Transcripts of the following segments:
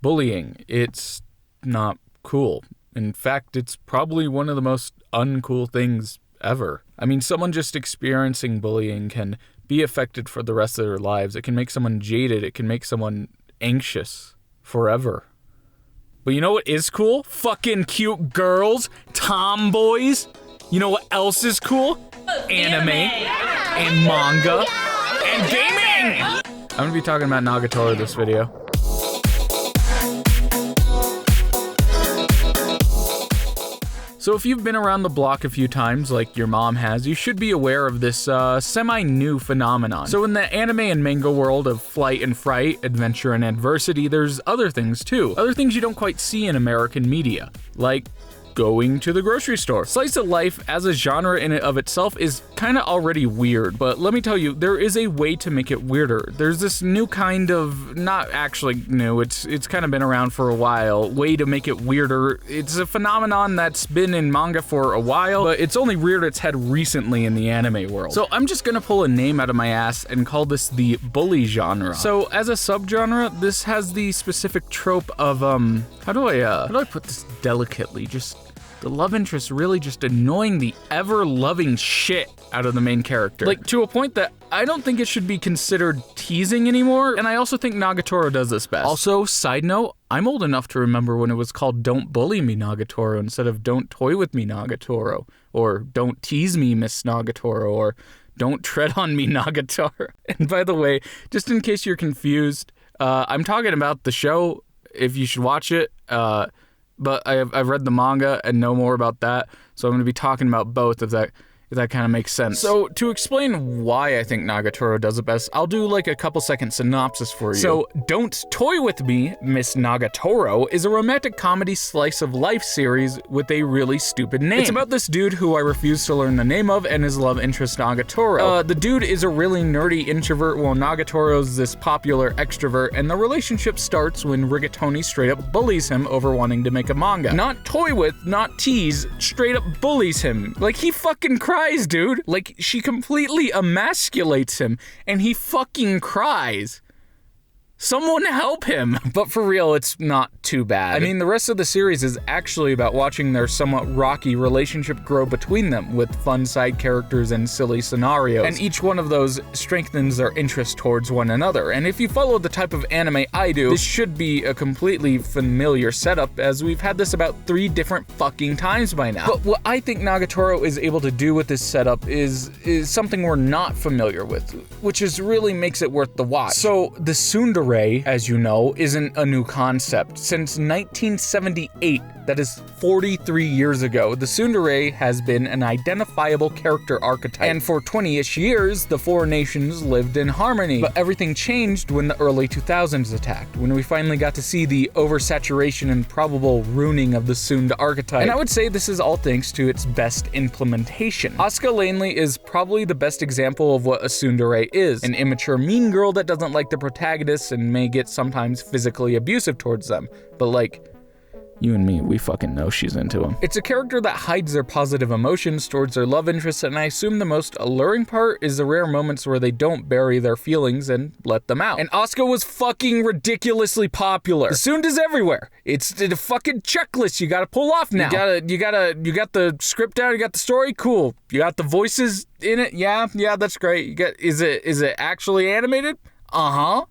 bullying. It's not cool. In fact, it's probably one of the most uncool things ever. I mean, someone just experiencing bullying can be affected for the rest of their lives. It can make someone jaded. It can make someone anxious forever. But you know what is cool? Fucking cute girls, tomboys. You know what else is cool? Anime and manga and gaming! I'm gonna be talking about Nagatoro this video. So if you've been around the block a few times, like your mom has, you should be aware of this semi-new phenomenon. So in the anime and manga world of flight and fright, adventure and adversity, there's other things too. Other things you don't quite see in American media, like going to the grocery store. Slice of life as a genre in and of itself is kind of already weird, but let me tell you, there is a way to make it weirder. There's this new kind of, not actually new, it's kind of been around for a while, way to make it weirder. It's a phenomenon that's been in manga for a while, but it's only reared its head recently in the anime world. So I'm just gonna pull a name out of my ass and call this the bully genre. So as a subgenre, this has the specific trope of, how do I put this delicately? Just the love interest really just annoying the ever-loving shit out of the main character. Like, to a point that I don't think it should be considered teasing anymore, and I also think Nagatoro does this best. Also, side note, I'm old enough to remember when it was called Don't Bully Me Nagatoro instead of Don't Toy With Me Nagatoro, or Don't Tease Me Miss Nagatoro, or Don't Tread On Me Nagatoro. And by the way, just in case you're confused, I'm talking about the show, if you should watch it, but I've read the manga and know more about that, so I'm going to be talking about both if that kind of makes sense. So to explain why I think Nagatoro does it best, I'll do like a couple second synopsis for you. So Don't Toy With Me, Miss Nagatoro is a romantic comedy slice of life series with a really stupid name. It's about this dude who I refuse to learn the name of and his love interest Nagatoro. The dude is a really nerdy introvert while Nagatoro's this popular extrovert, and the relationship starts when Rigatoni straight up bullies him over wanting to make a manga. Not toy with, not tease, straight up bullies him. Like, he fucking cries, dude. Like, she completely emasculates him, and he fucking cries. Someone help him! But for real, it's not too bad. I mean, the rest of the series is actually about watching their somewhat rocky relationship grow between them, with fun side characters and silly scenarios. And each one of those strengthens their interest towards one another. And if you follow the type of anime I do, this should be a completely familiar setup, as we've had this about 3 different fucking times by now. But what I think Nagatoro is able to do with this setup is something we're not familiar with, which is really makes it worth the watch. So, the tsundere, as you know, isn't a new concept. Since 1978, that is 43 years ago, the tsundere has been an identifiable character archetype. And for 20-ish years, the 4 nations lived in harmony. But everything changed when the early 2000s attacked, when we finally got to see the oversaturation and probable ruining of the tsundere archetype. And I would say this is all thanks to its best implementation. Asuka Langley is probably the best example of what a tsundere is. An immature mean girl that doesn't like the protagonists and may get sometimes physically abusive towards them. But like, you and me, we fucking know she's into him. It's a character that hides their positive emotions towards their love interest, and I assume the most alluring part is the rare moments where they don't bury their feelings and let them out. And Asuka was fucking ridiculously popular. The tsunderes everywhere. It's the fucking checklist you gotta pull off now. You got the script down, you got the story, cool. You got the voices in it, yeah, that's great. Is it actually animated? Uh-huh.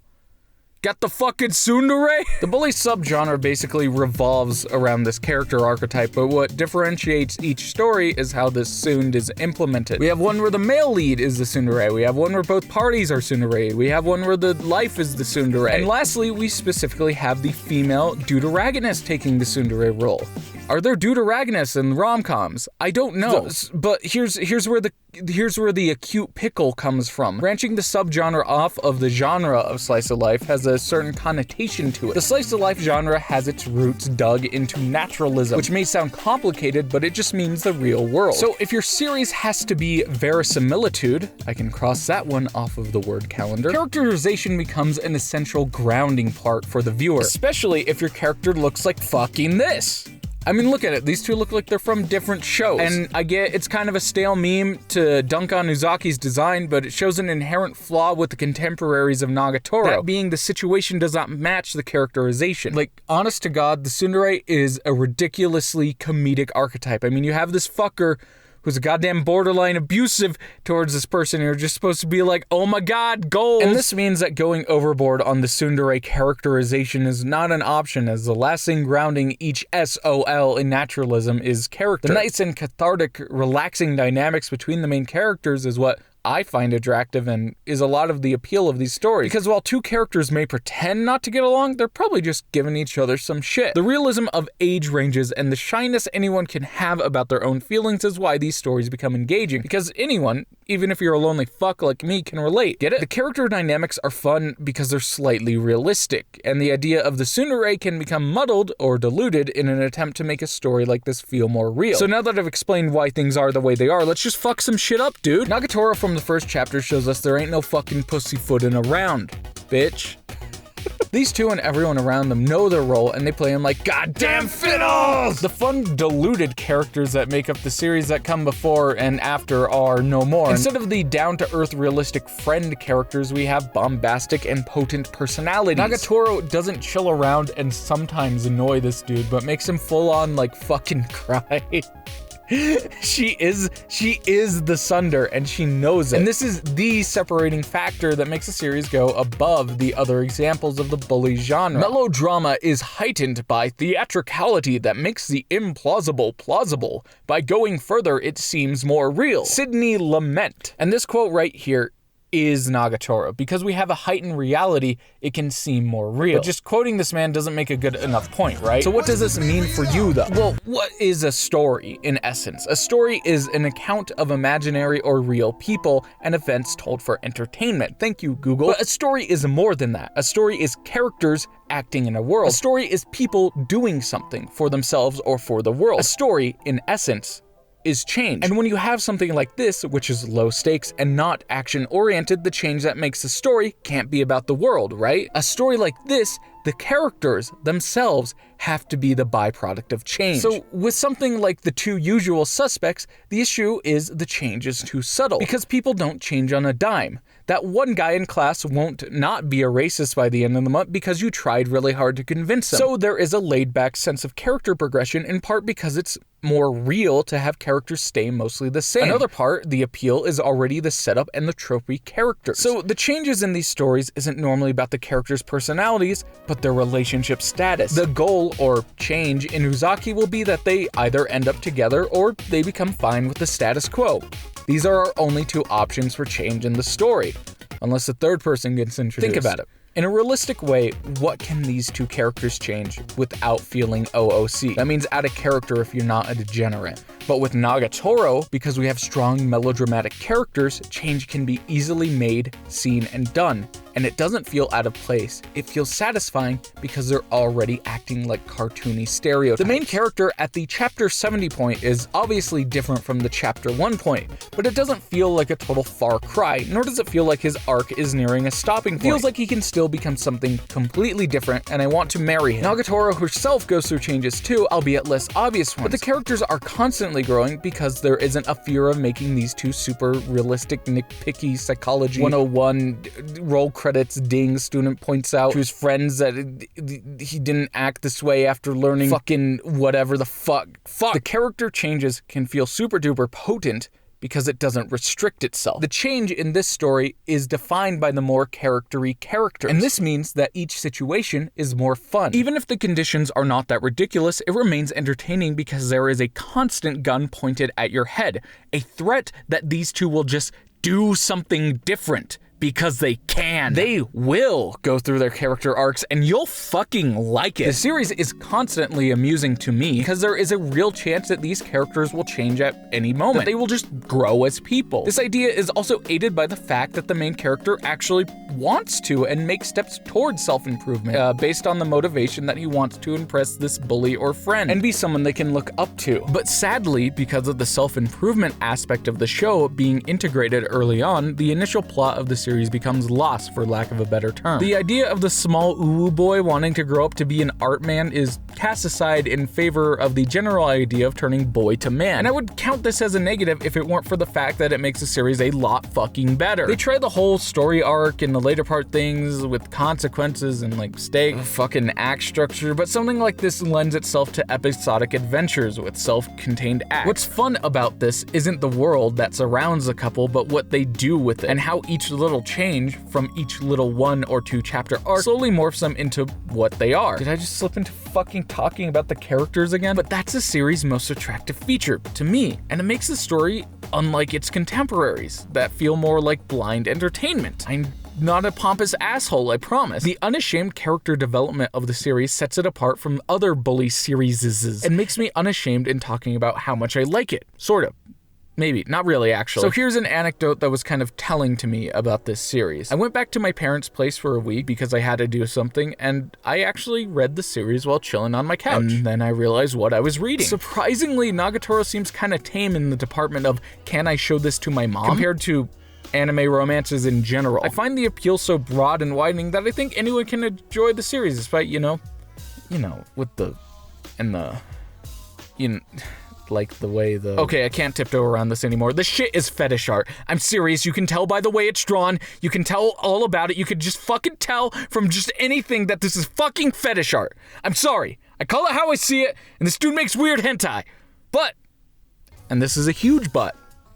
Got the fucking tsundere? The bully subgenre basically revolves around this character archetype, but what differentiates each story is how this tsundere is implemented. We have one where the male lead is the tsundere, we have one where both parties are tsundere, we have one where the life is the tsundere, and lastly, we specifically have the female deuteragonist taking the tsundere role. Are there deuteragonists in rom-coms? I don't know. But here's where the acute pickle comes from. Branching the subgenre off of the genre of slice of life has a certain connotation to it. The slice of life genre has its roots dug into naturalism, which may sound complicated, but it just means the real world. So if your series has to be verisimilitude, I can cross that one off of the word calendar, characterization becomes an essential grounding part for the viewer, especially if your character looks like fucking this. I mean, look at it. These two look like they're from different shows. And I get it's kind of a stale meme to dunk on Uzaki's design, but it shows an inherent flaw with the contemporaries of Nagatoro. That being the situation does not match the characterization. Like, honest to God, the tsundere is a ridiculously comedic archetype. I mean, you have this fucker who's a goddamn borderline abusive towards this person. You're just supposed to be like, oh my god, goals! And this means that going overboard on the tsundere characterization is not an option, as the last thing grounding each SOL in naturalism is character. The nice and cathartic, relaxing dynamics between the main characters is what I find attractive and is a lot of the appeal of these stories. Because while two characters may pretend not to get along, they're probably just giving each other some shit. The realism of age ranges and the shyness anyone can have about their own feelings is why these stories become engaging. Because anyone, even if you're a lonely fuck like me, can relate. Get it? The character dynamics are fun because they're slightly realistic, and the idea of the tsundere can become muddled or diluted in an attempt to make a story like this feel more real. So now that I've explained why things are the way they are, let's just fuck some shit up, dude. Nagatoro from the first chapter shows us there ain't no fucking pussyfooting around, bitch. These two and everyone around them know their role, and they play them like goddamn fiddles! The fun, diluted characters that make up the series that come before and after are no more. Instead of the down-to-earth, realistic friend characters, we have bombastic and potent personalities. Nagatoro doesn't chill around and sometimes annoy this dude, but makes him full-on, like, fucking cry. She is the tsundere, and she knows it. And this is the separating factor that makes the series go above the other examples of the bully genre. Melodrama is heightened by theatricality that makes the implausible plausible. By going further, it seems more real. Sydney Lament. And this quote right here is Nagatoro. Because we have a heightened reality, it can seem more real. But just quoting this man doesn't make a good enough point, right? So what does this mean for you, though? Well, what is a story, in essence? A story is an account of imaginary or real people and events told for entertainment. Thank you, Google. But a story is more than that. A story is characters acting in a world. A story is people doing something for themselves or for the world. A story, in essence, is change. And when you have something like this, which is low stakes and not action-oriented, the change that makes the story can't be about the world, right? A story like this, the characters themselves have to be the byproduct of change. So with something like The Two Usual Suspects, the issue is the change is too subtle, because people don't change on a dime. That one guy in class won't not be a racist by the end of the month because you tried really hard to convince him. So there is a laid-back sense of character progression, in part because it's more real to have characters stay mostly the same. Another part, the appeal, is already the setup and the tropey characters. So the changes in these stories isn't normally about the characters' personalities, but their relationship status. The goal, or change, in Uzaki will be that they either end up together or they become fine with the status quo. These are our only two options for change in the story, unless the third person gets introduced. Think about it. In a realistic way, what can these two characters change without feeling OOC? That means out of character if you're not a degenerate. But with Nagatoro, because we have strong melodramatic characters, change can be easily made, seen, and done. And it doesn't feel out of place. It feels satisfying because they're already acting like cartoony stereotypes. The main character at the chapter 70 point is obviously different from the chapter 1 point, but it doesn't feel like a total far cry, nor does it feel like his arc is nearing a stopping point. It feels like he can still become something completely different, and I want to marry him. Nagatoro herself goes through changes too, albeit less obvious ones, but the characters are constantly growing because there isn't a fear of making these two super realistic, nitpicky psychology 101 roll credits ding student points out to his friends that he didn't act this way after learning fucking whatever the fuck. The character changes can feel super duper potent because it doesn't restrict itself. The change in this story is defined by the more charactery characters, and this means that each situation is more fun. Even if the conditions are not that ridiculous, it remains entertaining because there is a constant gun pointed at your head, a threat that these two will just do something different. Because they can. They will go through their character arcs and you'll fucking like it. The series is constantly amusing to me because there is a real chance that these characters will change at any moment. That they will just grow as people. This idea is also aided by the fact that the main character actually wants to and makes steps towards self-improvement based on the motivation that he wants to impress this bully or friend and be someone they can look up to. But sadly, because of the self-improvement aspect of the show being integrated early on, the initial plot of the series becomes lost, for lack of a better term. The idea of the small uwu boy wanting to grow up to be an art man is cast aside in favor of the general idea of turning boy to man. And I would count this as a negative if it weren't for the fact that it makes the series a lot fucking better. They try the whole story arc and the later part things with consequences and like fucking act structure, but something like this lends itself to episodic adventures with self-contained acts. What's fun about this isn't the world that surrounds the couple, but what they do with it, and how each little change from each little 1 or 2 chapter arc slowly morphs them into what they are. Did I just slip into fucking talking about the characters again? But that's the series' most attractive feature to me, and it makes the story unlike its contemporaries that feel more like blind entertainment. I'm not a pompous asshole, I promise. The unashamed character development of the series sets it apart from other bully series and makes me unashamed in talking about how much I like it. Sort of. Maybe, not really actually. So here's an anecdote that was kind of telling to me about this series. I went back to my parents' place for a week because I had to do something, and I actually read the series while chilling on my couch. And then I realized what I was reading. Surprisingly, Nagatoro seems kind of tame in the department of can I show this to my mom compared to anime romances in general. I find the appeal so broad and widening that I think anyone can enjoy the series despite, with the, and the, like the way the... Okay, I can't tiptoe around this anymore. This shit is fetish art. I'm serious. You can tell by the way it's drawn. You can tell all about it. You could just fucking tell from just anything that this is fucking fetish art. I'm sorry. I call it how I see it, and this dude makes weird hentai. But, and this is a huge but,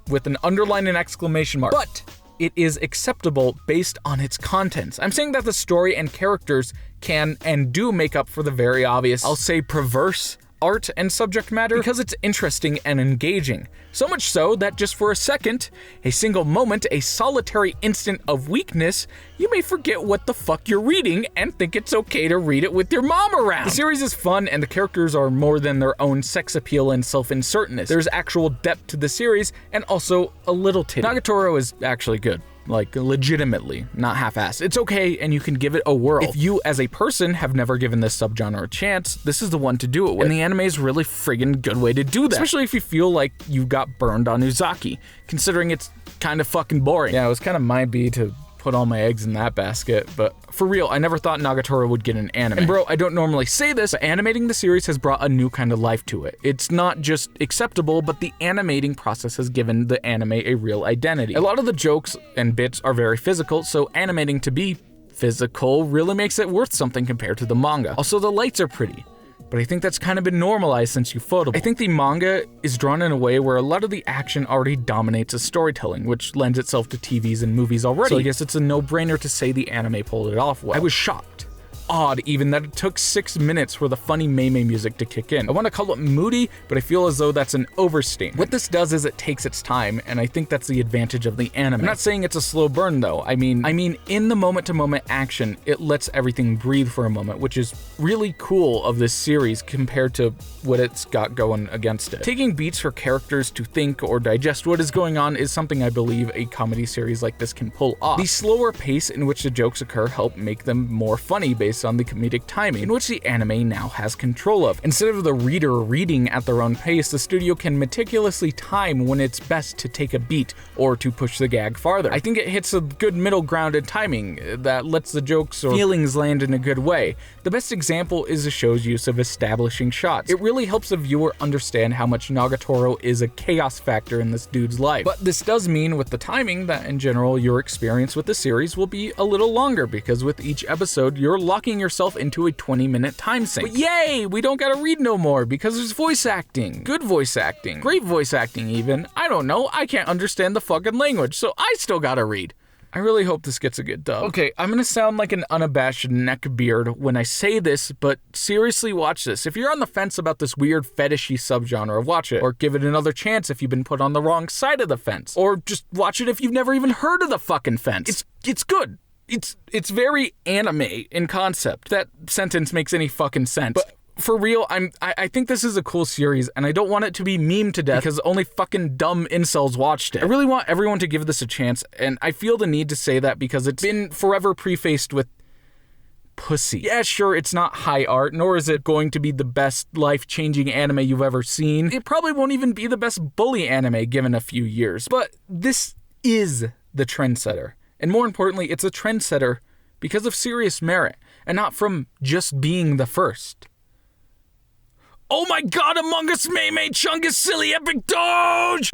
with an underline and exclamation mark, but it is acceptable based on its contents. I'm saying that the story and characters can and do make up for the very obvious, I'll say perverse, art and subject matter because it's interesting and engaging. So much so that just for a second, a single moment, a solitary instant of weakness, you may forget what the fuck you're reading and think it's okay to read it with your mom around. The series is fun and the characters are more than their own sex appeal and self-insertness. There's actual depth to the series and also a little titty. Nagatoro is actually good. Like, legitimately, not half-assed. It's okay, and you can give it a whirl. If you, as a person, have never given this subgenre a chance, this is the one to do it with. And the anime is really friggin' good way to do that. Especially if you feel like you got burned on Uzaki, considering it's kind of fucking boring. Yeah, it was kind of my bee to put all my eggs in that basket, but for real, I never thought Nagatoro would get an anime. And bro, I don't normally say this, but animating the series has brought a new kind of life to it. It's not just acceptable, but the animating process has given the anime a real identity. A lot of the jokes and bits are very physical, so animating to be physical really makes it worth something compared to the manga. Also, the lights are pretty, but I think that's kind of been normalized since Ufotable. I think the manga is drawn in a way where a lot of the action already dominates the storytelling, which lends itself to TVs and movies already. So I guess it's a no-brainer to say the anime pulled it off well. I was shocked. Odd even that it took 6 minutes for the funny Mei music to kick in. I want to call it moody, but I feel as though that's an overstatement. What this does is it takes its time, and I think that's the advantage of the anime. I'm not saying it's a slow burn though. I mean in the moment-to-moment action, it lets everything breathe for a moment, which is really cool of this series compared to what it's got going against it. Taking beats for characters to think or digest what is going on is something I believe a comedy series like this can pull off. The slower pace in which the jokes occur help make them more funny based on the comedic timing, in which the anime now has control of. Instead of the reader reading at their own pace, the studio can meticulously time when it's best to take a beat or to push the gag farther. I think it hits a good middle ground in timing that lets the jokes or feelings land in a good way. The best example is the show's use of establishing shots. It really helps the viewer understand how much Nagatoro is a chaos factor in this dude's life. But this does mean with the timing that in general your experience with the series will be a little longer, because with each episode you're locking yourself into a 20-minute time sink. But yay, we don't gotta read no more because there's voice acting. Good voice acting. Great voice acting even. I don't know, I can't understand the fucking language, so I still gotta read. I really hope this gets a good dub. Okay, I'm gonna sound like an unabashed neckbeard when I say this, but seriously watch this. If you're on the fence about this weird fetishy subgenre, watch it. Or give it another chance if you've been put on the wrong side of the fence. Or just watch it if you've never even heard of the fucking fence. It's good. It's very anime in concept. That sentence makes any fucking sense. But for real, I think this is a cool series, and I don't want it to be memed to death because only fucking dumb incels watched it. I really want everyone to give this a chance, and I feel the need to say that because it's been forever prefaced with pussy. Yeah, sure, it's not high art, nor is it going to be the best life-changing anime you've ever seen. It probably won't even be the best bully anime given a few years. But this is the trendsetter. And more importantly, it's a trendsetter because of serious merit, and not from just being the first. Oh my god, Among Us, Mei Chungus, silly epic doge!